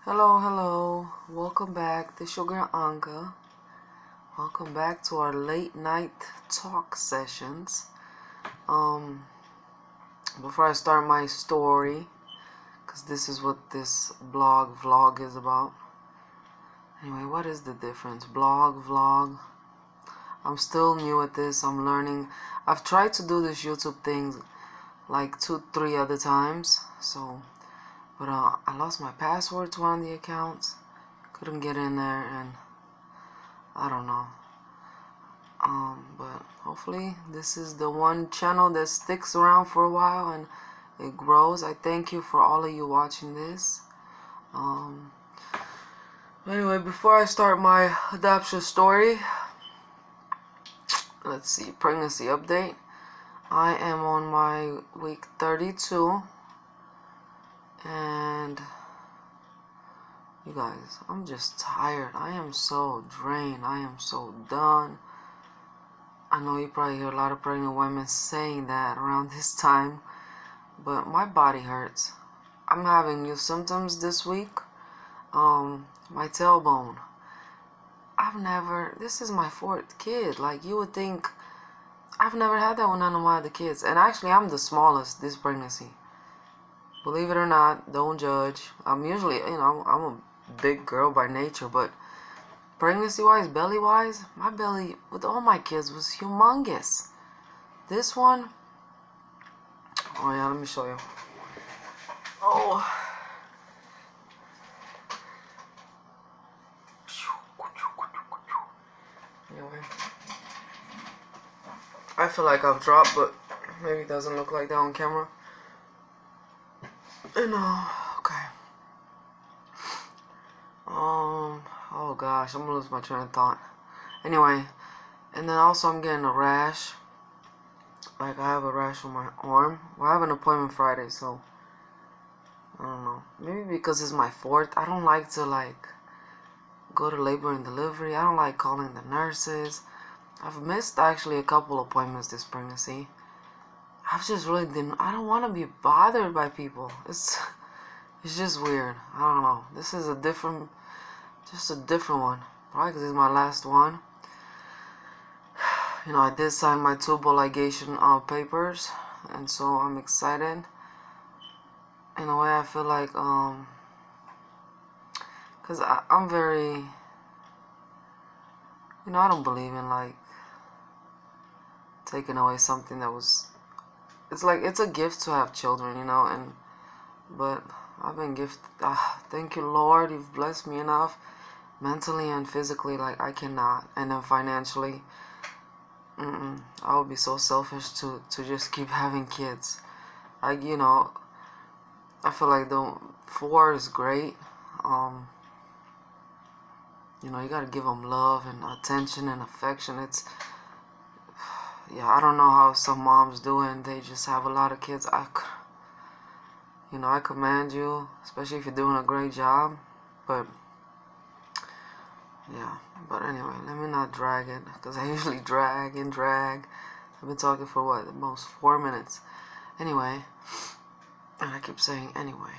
Hello. Welcome back. This is your girl Anka. Welcome back to our late night talk sessions. Before I start my story, because this is what this vlog is about. Anyway, what is the difference? Vlog. I'm still new at this. I'm learning. I've tried to do this YouTube thing like 2-3 other times. But I lost my password to one of the accounts. Couldn't get in there, and I don't know. But hopefully this is the one channel that sticks around for a while and it grows. I thank you for all of you watching this. Anyway, before I start my adoption story, let's see, pregnancy update. I am on my week 32. And you guys, I'm just tired. I am so drained. I am so done. I know you probably hear a lot of pregnant women saying that around this time, but my body hurts. I'm having new symptoms this week. My tailbone. This is my 4th kid. Like, you would think I've never had that with none of my other kids. And actually, I'm the smallest this pregnancy. Believe it or not, don't judge. I'm usually, I'm a big girl by nature, but pregnancy-wise, belly-wise, my belly with all my kids was humongous. This one, oh yeah, let me show you. Oh. Anyway, I feel like I've dropped, but maybe it doesn't look like that on camera. Okay. Oh gosh, I'm gonna lose my train of thought. Anyway, and then also I'm getting a rash. Like, I have a rash on my arm. Well, I have an appointment Friday, so I don't know. Maybe because it's my 4th, I don't like to go to labor and delivery. I don't like calling the nurses. I've missed actually a couple appointments this pregnancy. I've just really I don't want to be bothered by people. It's just weird. I don't know. This is just a different one. Probably because it's my last one. I did sign my tubal ligation papers, and so I'm excited. In a way, I feel like, because I'm very, I don't believe in, taking away something that was, it's like, it's a gift to have children, but I've been gifted. Thank you, Lord. You've blessed me enough, mentally and physically. Like, I cannot. And then financially, I would be so selfish to just keep having kids. I feel like the 4 is great. You gotta give them love and attention and affection. I don't know how some moms do it, and they just have a lot of kids. I commend you, especially if you're doing a great job. But anyway, let me not drag it, because I usually drag. I've been talking for what, the most 4 minutes. Anyway, and I keep saying anyway.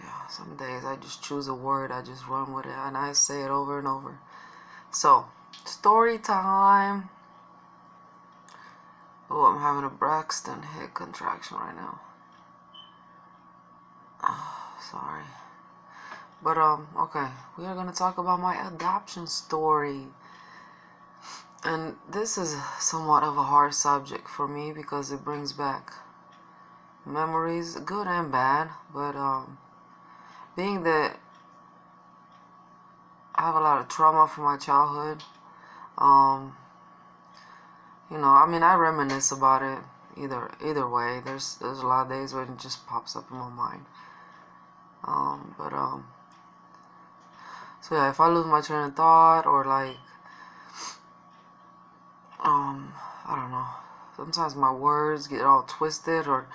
Yeah, some days I just choose a word, I just run with it, and I say it over and over. So, story time. Oh, I'm having a Braxton Hicks contraction right now. Oh, sorry. But, okay. We are going to talk about my adoption story. And this is somewhat of a hard subject for me because it brings back memories, good and bad. But, being that I have a lot of trauma from my childhood, I reminisce about it either way. There's a lot of days when it just pops up in my mind. So yeah, if I lose my train of thought, or I don't know, sometimes my words get all twisted, or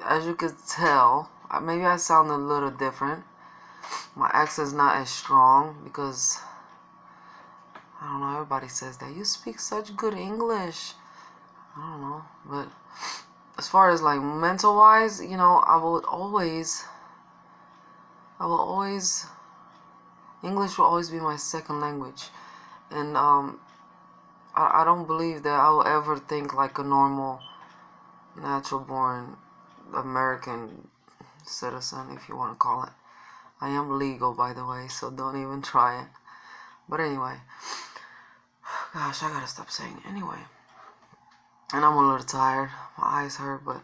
as you could tell, maybe I sound a little different. My accent's not as strong because, I don't know, everybody says that. You speak such good English. I don't know. But as far as mental wise, I would always I will always, English will always be my second language. And I don't believe that I will ever think like a normal, natural born American citizen, if you want to call it. I am legal, by the way, so don't even try it. But anyway, gosh, I gotta stop saying it. Anyway, and I'm a little tired. My eyes hurt, but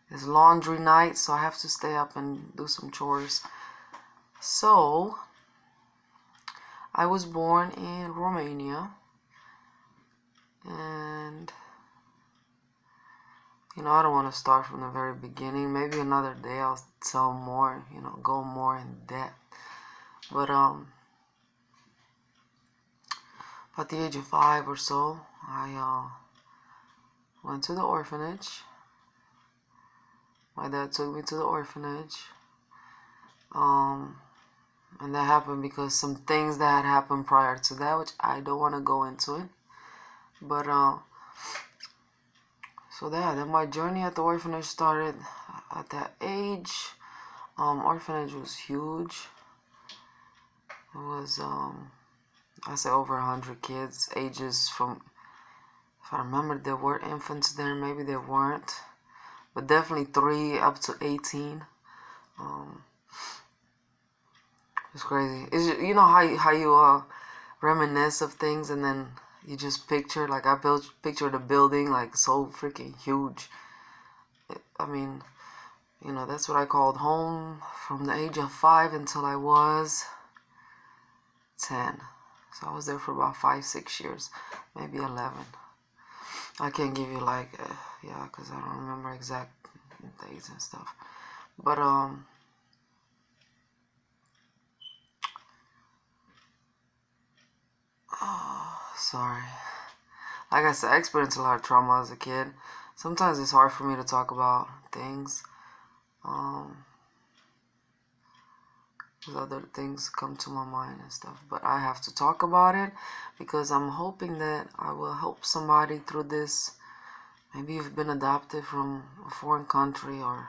it's laundry night, so I have to stay up and do some chores. So, I was born in Romania, and I don't want to start from the very beginning. Maybe another day I'll tell more, go more in depth. But at the age of 5 or so, I went to the orphanage. My dad took me to the orphanage. And that happened because some things that had happened prior to that, which I don't want to go into it. But so then my journey at the orphanage started at that age. Orphanage was huge. It was I say over 100 kids, ages from, if I remember, there were infants there, maybe there weren't, but definitely 3 up to 18. It's crazy. You know how you reminisce of things and then you just picture, like I pictured a building like so freaking huge. I mean, that's what I called home from the age of 5 until I was 10. So I was there for about 5-6 years, maybe 11. I can't give you like, yeah, because I don't remember exact dates and stuff. But oh, sorry. Like I said, I experienced a lot of trauma as a kid. Sometimes it's hard for me to talk about things. Because other things come to my mind and stuff. But I have to talk about it because I'm hoping that I will help somebody through this. Maybe you've been adopted from a foreign country, or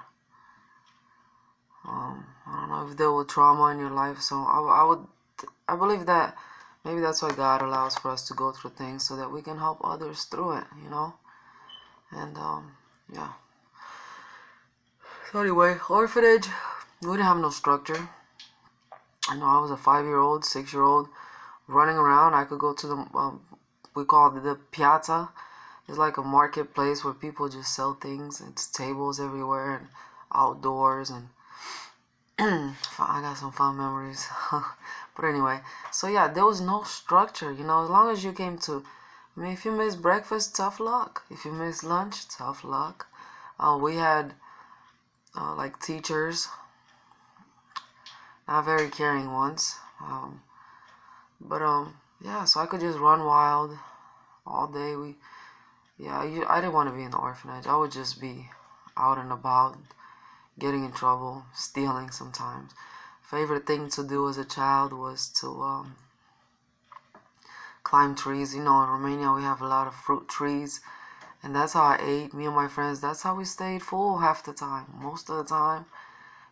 I don't know, if there was trauma in your life. So I believe that maybe that's why God allows for us to go through things, so that we can help others through it, And yeah. So anyway, orphanage, we didn't have no structure. I know I was a 5-year-old, 6-year-old running around. I could go to the, we call it the piazza. It's like a marketplace where people just sell things. It's tables everywhere and outdoors, and I got some fun memories. But anyway, so yeah, there was no structure, as long as you came to, if you missed breakfast, tough luck. If you missed lunch, tough luck. We had like teachers, not very caring ones, but yeah, so I could just run wild all day. I didn't want to be in the orphanage. I would just be out and about, getting in trouble, stealing sometimes. Favorite thing to do as a child was to climb trees. In Romania we have a lot of fruit trees, and that's how I ate. Me and my friends, that's how we stayed full half the time, most of the time,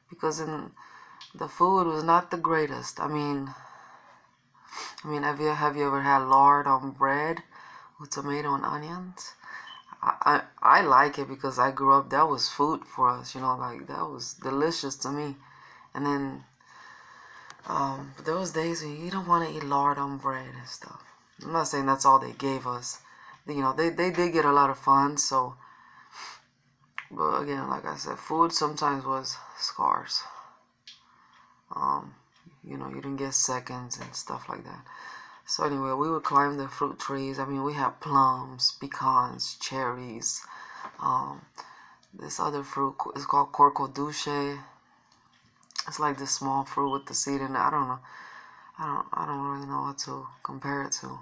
because the food was not the greatest. I mean, have you ever had lard on bread with tomato and onions? I like it because I grew up, that was food for us, like that was delicious to me. And then those days when you don't want to eat lard on bread and stuff. I'm not saying that's all they gave us. They did get a lot of fun, so, but again, like I said, food sometimes was scarce. You didn't get seconds and stuff like that. So anyway, we would climb the fruit trees. We had plums, pecans, cherries. This other fruit is called corcoduce. It's like this small fruit with the seed in it. I don't know. I don't really know what to compare it to.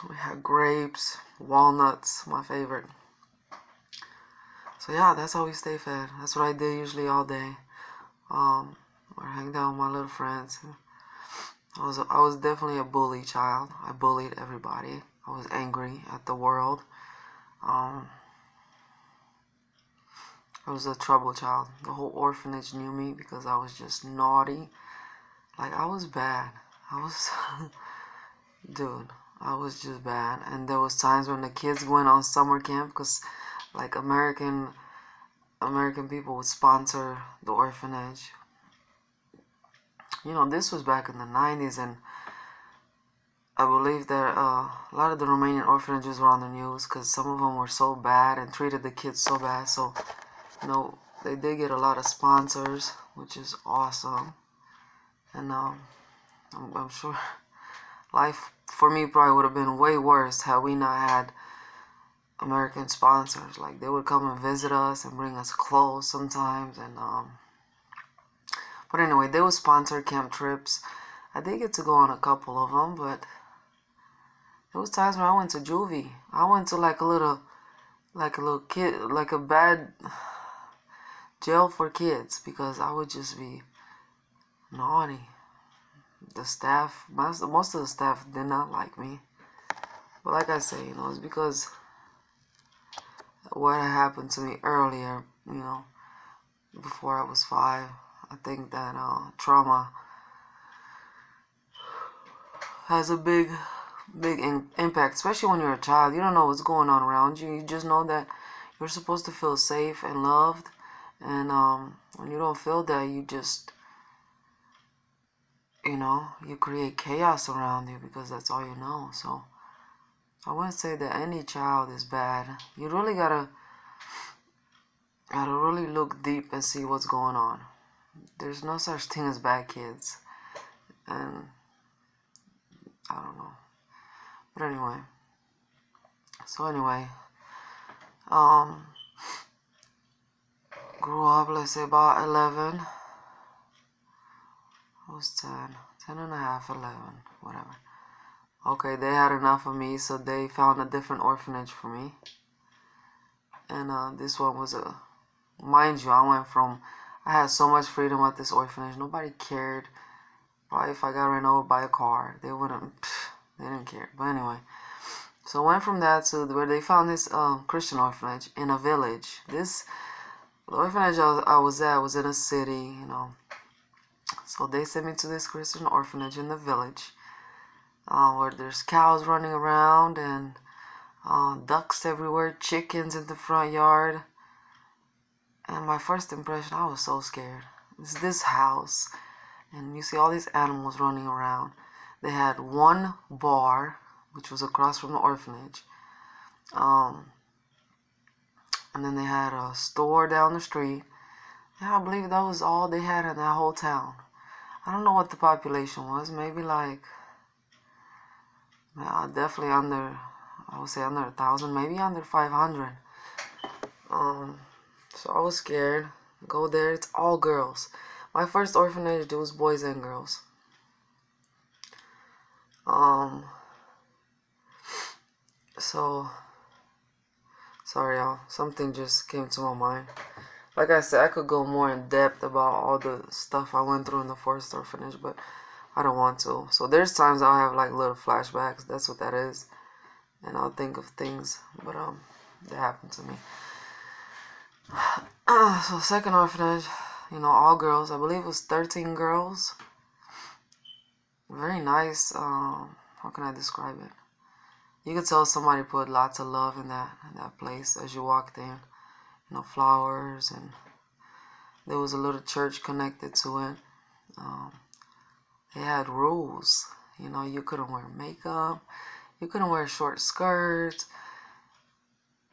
We had grapes, walnuts, my favorite. So yeah, that's how we stay fed. That's what I did usually all day. Or hang out with my little friends. I was definitely a bully child. I bullied everybody. I was angry at the world. I was a trouble child. The whole orphanage knew me because I was just naughty. Like, I was bad. I was, dude, I was just bad. And there was times when the kids went on summer camp because, like, American people would sponsor the orphanage. You know, this was back in the 90s, and I believe that a lot of the Romanian orphanages were on the news because some of them were so bad and treated the kids so bad. So, you know, they did get a lot of sponsors, which is awesome. And I'm sure life for me probably would have been way worse had we not had American sponsors. Like, they would come and visit us and bring us clothes sometimes. And but anyway, they would sponsor camp trips. I did get to go on a couple of them, but there was times when I went to juvie. I went to like a little kid, like a bad jail for kids, because I would just be naughty. The staff, most of the staff did not like me. But like I say, you know, it's because what happened to me earlier, you know, before I was 5. I think that trauma has a big impact, especially when you're a child. You don't know what's going on around you. You just know that you're supposed to feel safe and loved. And when you don't feel that, you just, you know, you create chaos around you because that's all you know. So I wouldn't say that any child is bad. You really gotta really look deep and see what's going on. There's no such thing as bad kids. And I don't know. But anyway. So anyway. Grew up, let's say about 11. I was 10 and a half, 11, whatever. Okay, they had enough of me, so they found a different orphanage for me. And this one was mind you, I had so much freedom at this orphanage. Nobody cared. Probably if I got ran over by a car, they didn't care. But anyway, so I went from that to where they found this Christian orphanage in a village. The orphanage I was at was in a city, you know. So they sent me to this Christian orphanage in the village, where there's cows running around and ducks everywhere, chickens in the front yard. And my first impression, I was so scared. It's this house, and you see all these animals running around. They had one bar, which was across from the orphanage. And then they had a store down the street. Yeah, I believe that was all they had in that whole town. I don't know what the population was. Maybe like, definitely under, I would say under 1,000, maybe under 500. So I was scared. Go there, it's all girls. My first orphanage, there was boys and girls. So, sorry y'all, something just came to my mind. Like I said, I could go more in depth about all the stuff I went through in the first orphanage, but I don't want to. So there's times I'll have like little flashbacks, that's what that is. And I'll think of things, but that happened to me. So second orphanage, you know, all girls. I believe it was 13 girls. Very nice. How can I describe it? You could tell somebody put lots of love in that place as you walked in. You know, flowers, and there was a little church connected to it. They had rules. You know, you couldn't wear makeup. You couldn't wear short skirts.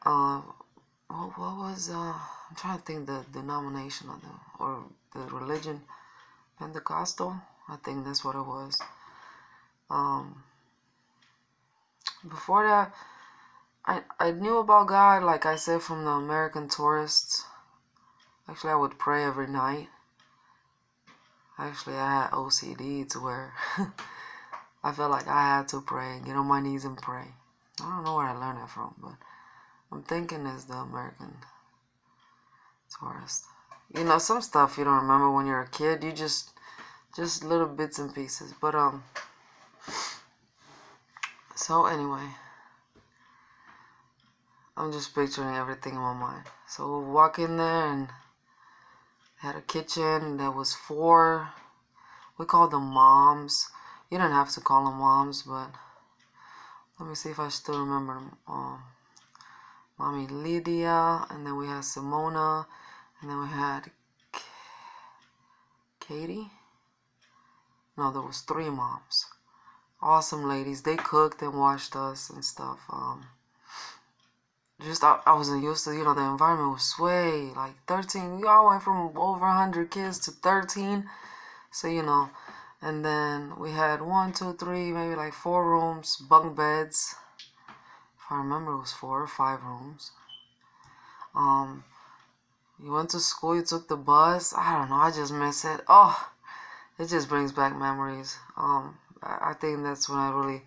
What was I'm trying to think the denomination of or the religion, Pentecostal. I think that's what it was. Before that, I knew about God, like I said, from the American Tourists. Actually, I would pray every night. Actually, I had OCD to where I felt like I had to pray, get on my knees and pray. I don't know where I learned that from, but I'm thinking it's the American Tourist. You know, some stuff you don't remember when you're a kid. You just little bits and pieces. But so anyway, I'm just picturing everything in my mind. So we walk in there and had a kitchen. There was 4. We called them moms. You didn't have to call them moms, but let me see if I still remember them. Mommy Lydia, and then we had Simona, and then we had Katie. No, there was 3 moms. Awesome ladies. They cooked and washed us and stuff. I wasn't used to, the environment was way, like 13. We all went from over 100 kids to 13. So, and then we had 1, 2, 3, maybe like 4 rooms, bunk beds. If I remember, it was 4 or 5 rooms. You went to school, you took the bus. I don't know, I just miss it. Oh, it just brings back memories. I think that's when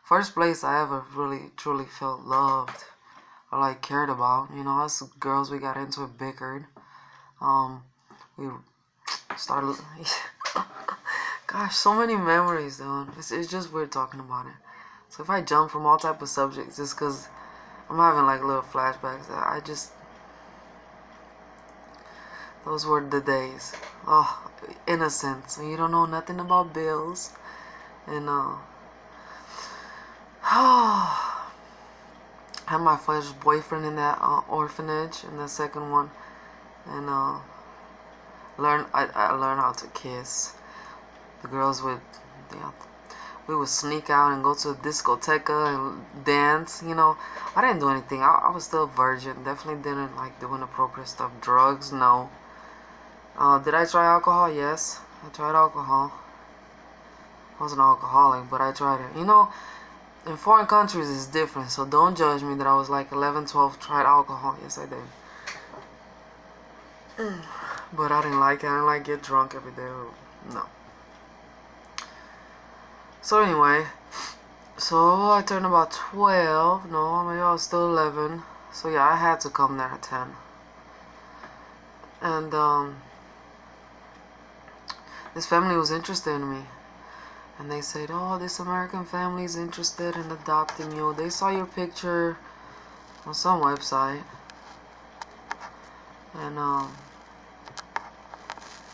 first place I ever really truly felt loved or like cared about. Us girls, we got into it, bickered. We started. Gosh, so many memories, dude. It's just weird talking about it. So if I jump from all type of subjects, just because I'm having like little flashbacks, those were the days. Oh, innocence. You don't know nothing about bills. And I had my first boyfriend in that orphanage, in the second one. And I learned how to kiss. The girls we would sneak out and go to a discoteca and dance. I didn't do anything. I was still a virgin. Definitely didn't like doing appropriate stuff. Drugs, no. Did I try alcohol? Yes, I tried alcohol. I wasn't alcoholic, but I tried it. In foreign countries it's different, so don't judge me that I was like 11, 12, tried alcohol. Yes, I did. But I didn't like it. I didn't like get drunk every day. No. So anyway, I turned about 12. No, maybe I was still 11. So yeah, I had to come there at 10. And this family was interested in me. And they said, oh, this American family is interested in adopting you. They saw your picture on some website. And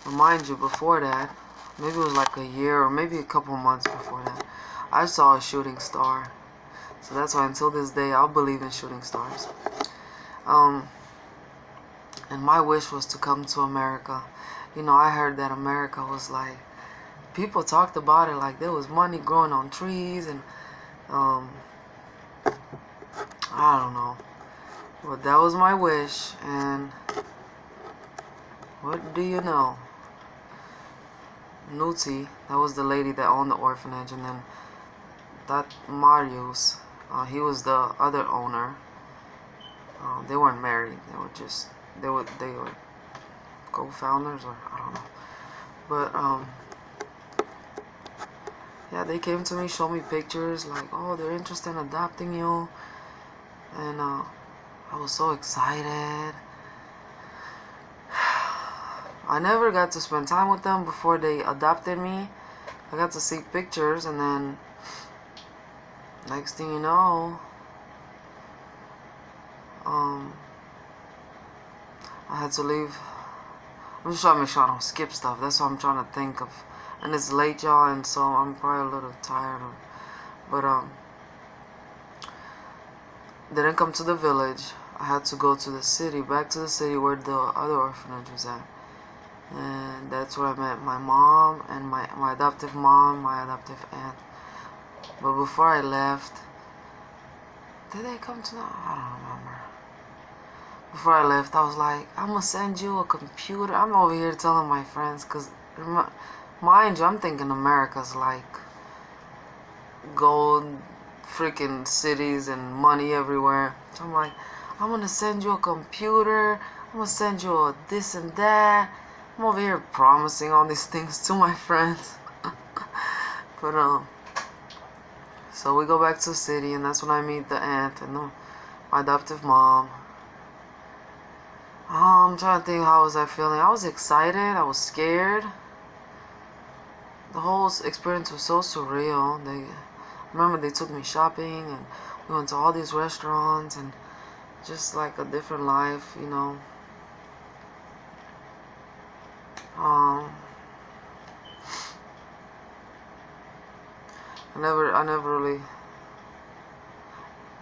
mind you, before that, maybe it was like a year or maybe a couple months before that, I saw a shooting star. So that's why until this day I'll believe in shooting stars. And my wish was to come to America. I heard that America was like, people talked about it like there was money growing on trees, and I don't know, but that was my wish. And what do you know, Nuti, that was the lady that owned the orphanage, and then that Marius, he was the other owner. They weren't married. They were co-founders, or I don't know. But yeah, they came to me, showed me pictures, like, oh, they're interested in adopting you. And I was so excited. I never got to spend time with them before they adopted me. I got to see pictures, and then next thing you know, I had to leave. I'm just trying to make sure I don't skip stuff. That's what I'm trying to think of. And it's late, y'all, and so I'm probably a little tired. But didn't come to the village. I had to go to the city, back to the city where the other orphanage was at. And that's where I met my mom and my adoptive mom, my adoptive aunt. But before I left, did they come to? I don't remember. Before I left, I was like, I'm gonna send you a computer. I'm over here telling my friends, because mind you, I'm thinking America's like gold freaking cities and money everywhere. So I'm like, I'm gonna send you a computer. I'm gonna send you a this and that. I'm over here promising all these things to my friends. But so we go back to the city, and that's when I meet the aunt and my adoptive mom. I'm trying to think, how was I feeling? I was excited. I was scared. The whole experience was so surreal. Remember they took me shopping, and we went to all these restaurants, and just like a different life, you know. Um, I never really.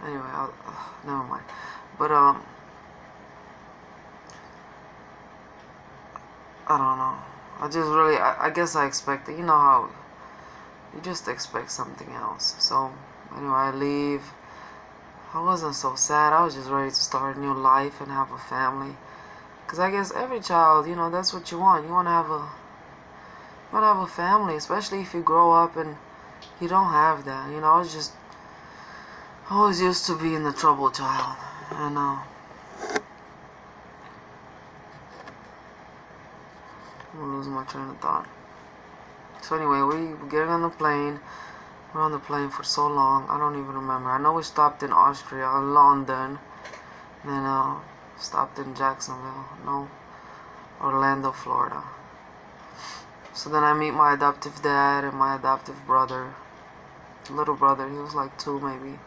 Anyway, never mind. But I don't know. I just really, I guess I expected. You know how you just expect something else. So anyway, I leave. I wasn't so sad. I was just ready to start a new life and have a family. Cause I guess every child, you know, that's what you want. You want to have a family, especially if you grow up and you don't have that. You know, I was used to being the troubled child, and I'm gonna lose my train of thought. So anyway, we getting on the plane. We're on the plane for so long, I don't even remember. I know we stopped in Austria, London, then stopped in Jacksonville, no, Orlando, Florida. So then I meet my adoptive dad and my adoptive brother, little brother. He was like 2 maybe.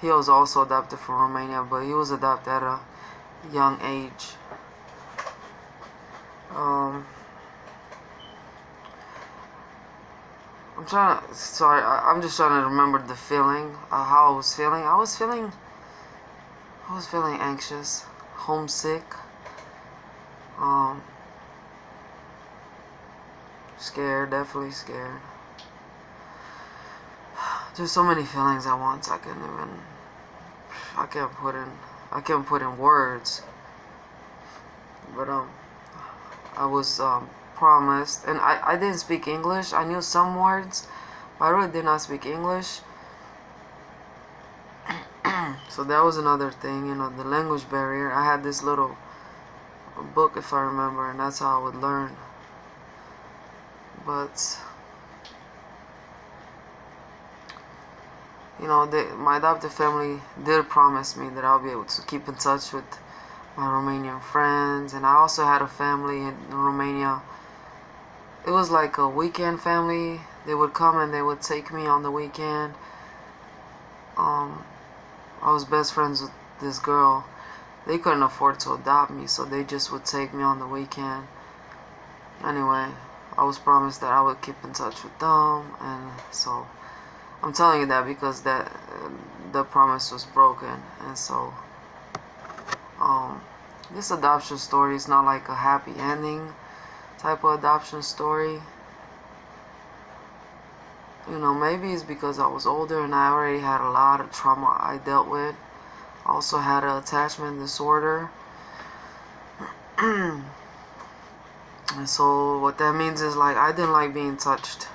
He was also adopted from Romania, but he was adopted at a young age. I'm just trying to remember the feeling, how I was feeling. I was feeling anxious, homesick, scared, definitely scared. There's so many feelings at once. I can't put in words. But I was promised, and I didn't speak English. I knew some words, but I really did not speak English. So that was another thing, you know, the language barrier. I had this little book, if I remember, and that's how I would learn. But you know, my adoptive family did promise me that I'll be able to keep in touch with my Romanian friends, and I also had a family in Romania. It was like a weekend family. They would come and they would take me on the weekend. I was best friends with this girl. They couldn't afford to adopt me, so they just would take me on the weekend. Anyway, I was promised that I would keep in touch with them, and so I'm telling you that because the promise was broken. And so this adoption story is not like a happy ending type of adoption story. You know, maybe it's because I was older and I already had a lot of trauma I dealt with. I also had an attachment disorder. And so what that means is, like, I didn't like being touched.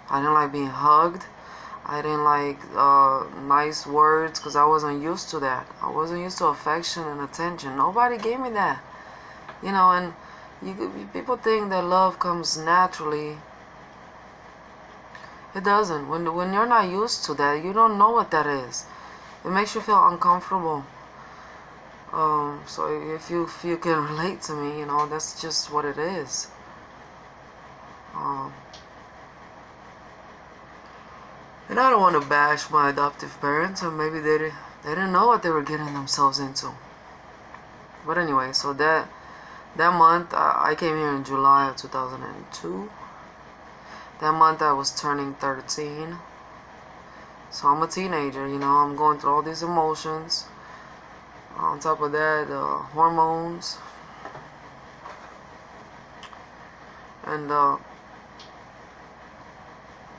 I didn't like being hugged. I didn't like nice words because I wasn't used to that. I wasn't used to affection and attention. Nobody gave me that. You know, and people think that love comes naturally. It doesn't. When you're not used to that, you don't know what that is. It makes you feel uncomfortable. So if you can relate to me, you know, that's just what it is. And I don't want to bash my adoptive parents, or maybe they didn't know what they were getting themselves into. But anyway, so that month, I came here in July of 2002. That month I was turning 13. So I'm a teenager, you know, I'm going through all these emotions. On top of that, hormones. And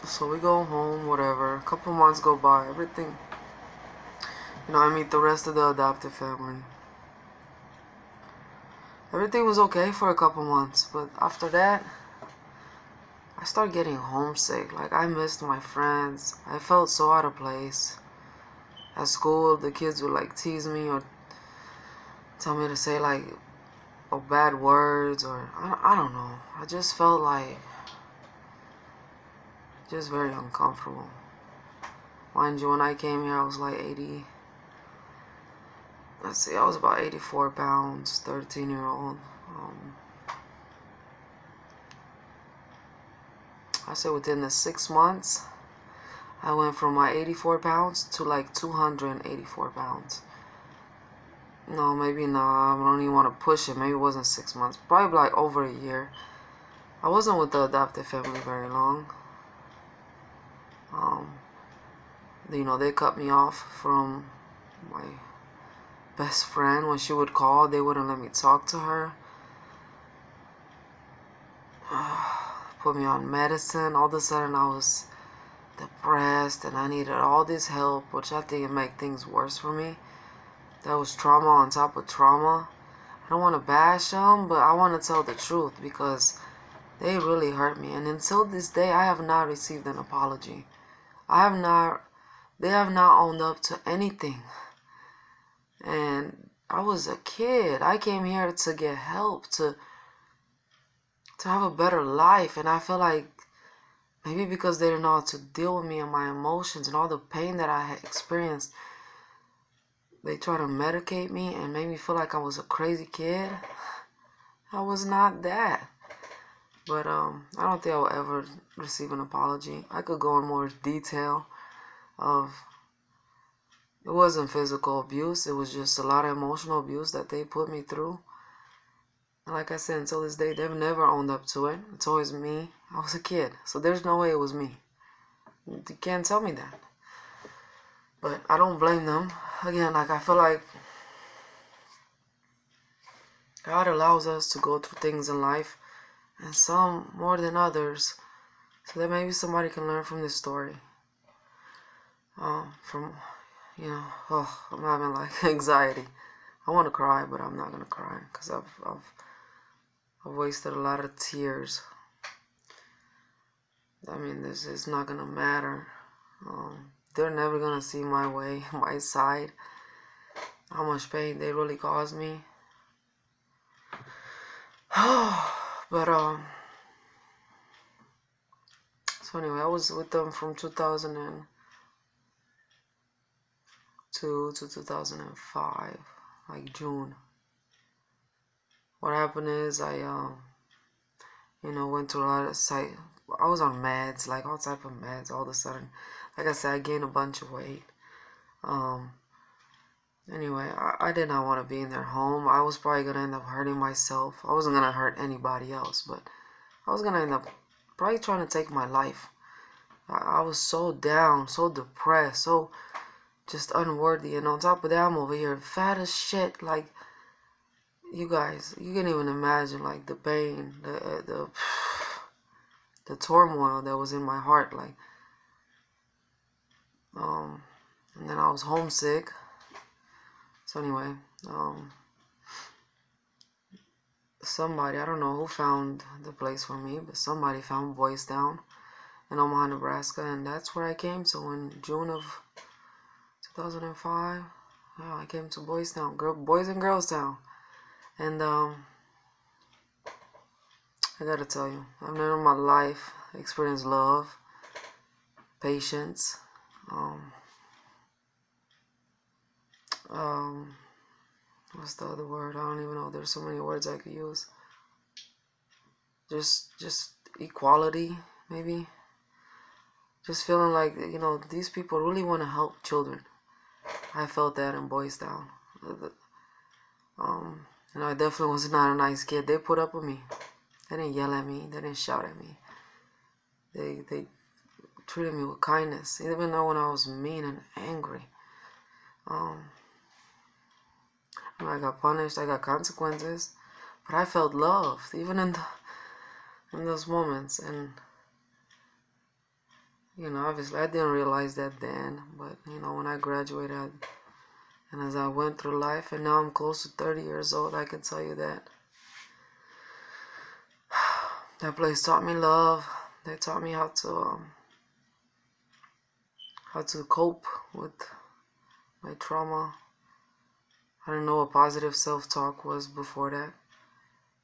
so we go home, whatever. A couple months go by, everything. You know, I meet the rest of the adoptive family. Everything was okay for a couple months, but after that, I started getting homesick. Like, I missed my friends. I felt so out of place. At school, the kids would like tease me or tell me to say like bad words, or I don't know. I just felt like just very uncomfortable. Mind you, when I came here, I was like 80. Let's see, I was about 84 pounds, 13-year-old. I say within the 6 months, I went from my 84 pounds to like 284 pounds. no, maybe not. I don't even want to push it. Maybe it wasn't 6 months. Probably like over a year. I wasn't with the adopted family very long. They cut me off from my best friend. When she would call, they wouldn't let me talk to her. Put me on medicine. All of a sudden, I was depressed and I needed all this help, which I think it made things worse for me. That was trauma on top of trauma. I don't want to bash them, but I want to tell the truth because they really hurt me. And until this day, I have not received an apology. They have not owned up to anything. And I was a kid. I came here to get help, to have a better life. And I feel like maybe because they didn't know how to deal with me and my emotions and all the pain that I had experienced, they tried to medicate me and made me feel like I was a crazy kid. I was not that. But I don't think I will ever receive an apology. I could go in more detail of, it wasn't physical abuse. It was just a lot of emotional abuse that they put me through. And like I said, until this day, they've never owned up to it. It's always me. I was a kid, so there's no way it was me. You can't tell me that. But I don't blame them. Again, like I feel like God allows us to go through things in life, and some more than others, so that maybe somebody can learn from this story. I'm having like anxiety. I want to cry, but I'm not gonna cry because I've wasted a lot of tears. I mean, this is not gonna matter. They're never gonna see my way, my side, how much pain they really caused me. But so anyway, I was with them from 2002 to 2005, like June. What happened is I went through a lot of I was on meds, like all type of meds. All of a sudden, like I said, I gained a bunch of weight. Anyway, I did not want to be in their home. I was probably gonna end up hurting myself. I wasn't gonna hurt anybody else, but I was gonna end up probably trying to take my life. I was so down, so depressed, so just unworthy. And on top of that, I'm over here fat as shit. Like, you guys, you can't even imagine like the pain, the turmoil that was in my heart. Like, and then I was homesick. So anyway, somebody, I don't know who found the place for me, but somebody found Boys Town in Omaha, Nebraska, and that's where I came to in June of 2005. Yeah, I came to Boys Town, Boys and Girls Town, and I gotta tell you, I've never in my life experienced love, patience, what's the other word? I don't even know. There's so many words I could use. Just equality, maybe. Just feeling like, these people really want to help children. I felt that in Boys Town. I definitely was not a nice kid. They put up with me. They didn't yell at me. They didn't shout at me. They treated me with kindness, even though when I was mean and angry. I got punished, I got consequences, but I felt loved, even in those moments. And obviously I didn't realize that then, but when I graduated and as I went through life, and now I'm close to 30 years old, I can tell you that that place taught me love. They taught me how to cope with my trauma. I didn't know what positive self-talk was before that.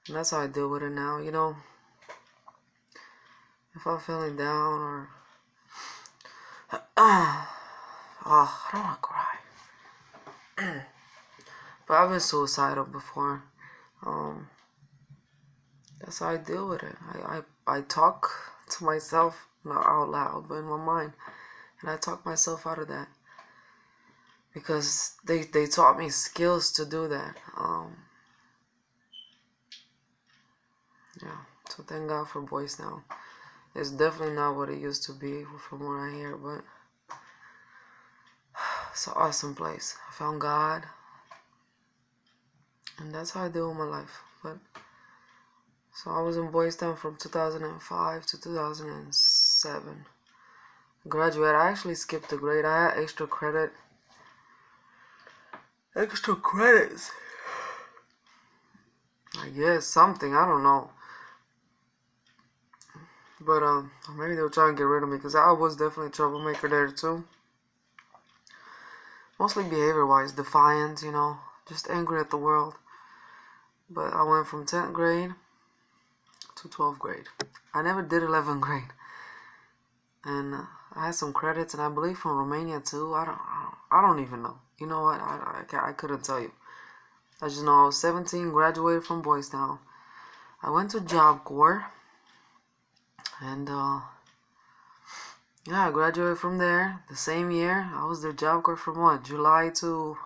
And that's how I deal with it now. If I'm feeling down or I don't want to cry. But I've been suicidal before. That's how I deal with it. I talk to myself, not out loud, but in my mind. And I talk myself out of that. because they taught me skills to do that. Yeah, so thank God for Boys Town. It's definitely not what it used to be from what I hear, but it's an awesome place. I found God, and that's how I deal with my life. But so I was in Boys Town from 2005 to 2007. Graduated. I actually skipped a grade. I had extra credits. I guess something. I don't know. But maybe they were trying to get rid of me because I was definitely a troublemaker there too. Mostly behavior-wise, defiant, you know, just angry at the world. But I went from 10th grade to 12th grade. I never did 11th grade. And I had some credits, and I believe from Romania too. I don't even know. You know what? I couldn't tell you. I just know I was 17, graduated from Boys Town. I went to Job Corps, and yeah, I graduated from there the same year. I was there Job Corps from what? July to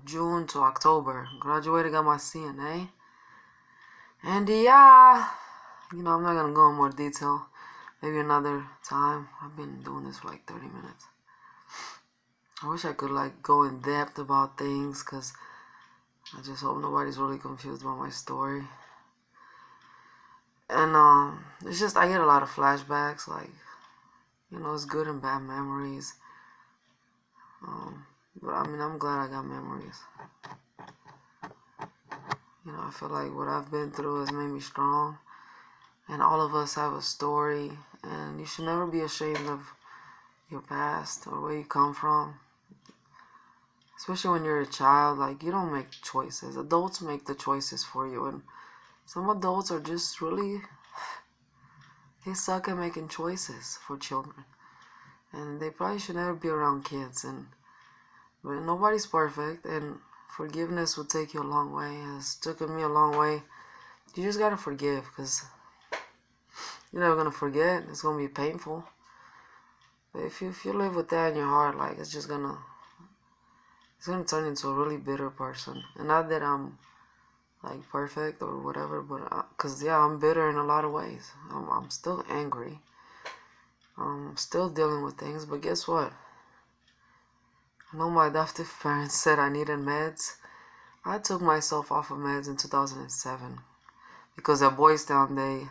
June to October. Graduated, got my CNA. And yeah, you know, I'm not gonna go in more detail. Maybe another time. I've been doing this for like 30 minutes. I wish I could like go in depth about things, because I just hope nobody's really confused about my story. And it's just I get a lot of flashbacks, like, you know, it's good and bad memories. But I mean, I'm glad I got memories. You know, I feel like what I've been through has made me strong. And all of us have a story, and you should never be ashamed of your past or where you come from. Especially when you're a child, like, you don't make choices. Adults make the choices for you, and some adults are just really, they suck at making choices for children. And they probably should never be around kids. But nobody's perfect, and forgiveness will take you a long way. It's taken me a long way. You just gotta forgive, because you're never gonna forget. It's gonna be painful. But if you live with that in your heart, like, it's gonna turn into a really bitter person. And not that I'm like perfect or whatever, but cause yeah, I'm bitter in a lot of ways. I'm still angry. I'm still dealing with things. But guess what? I know my adoptive parents said I needed meds. I took myself off of meds in 2007 because at Boys Town they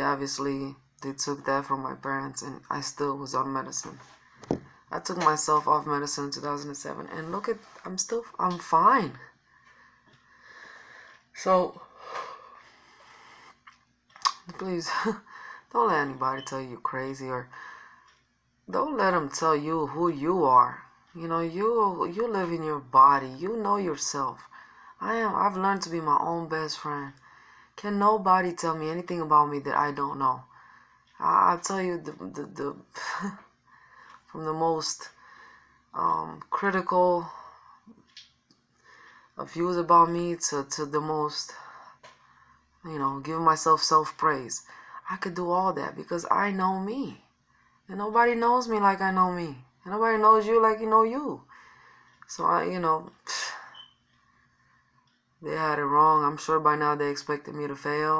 obviously they took that from my parents, and I still was on medicine. I took myself off medicine in 2007, and look at, I'm fine. So, please, don't let anybody tell you you're crazy, or don't let them tell you who you are. You know, you live in your body. You know yourself. I've learned to be my own best friend. Can nobody tell me anything about me that I don't know? I'll tell you the from the most critical views about me to the most, you know, giving myself self-praise. I could do all that because I know me. And nobody knows me like I know me. And nobody knows you like you know you. So you know, they had it wrong. I'm sure by now they expected me to fail.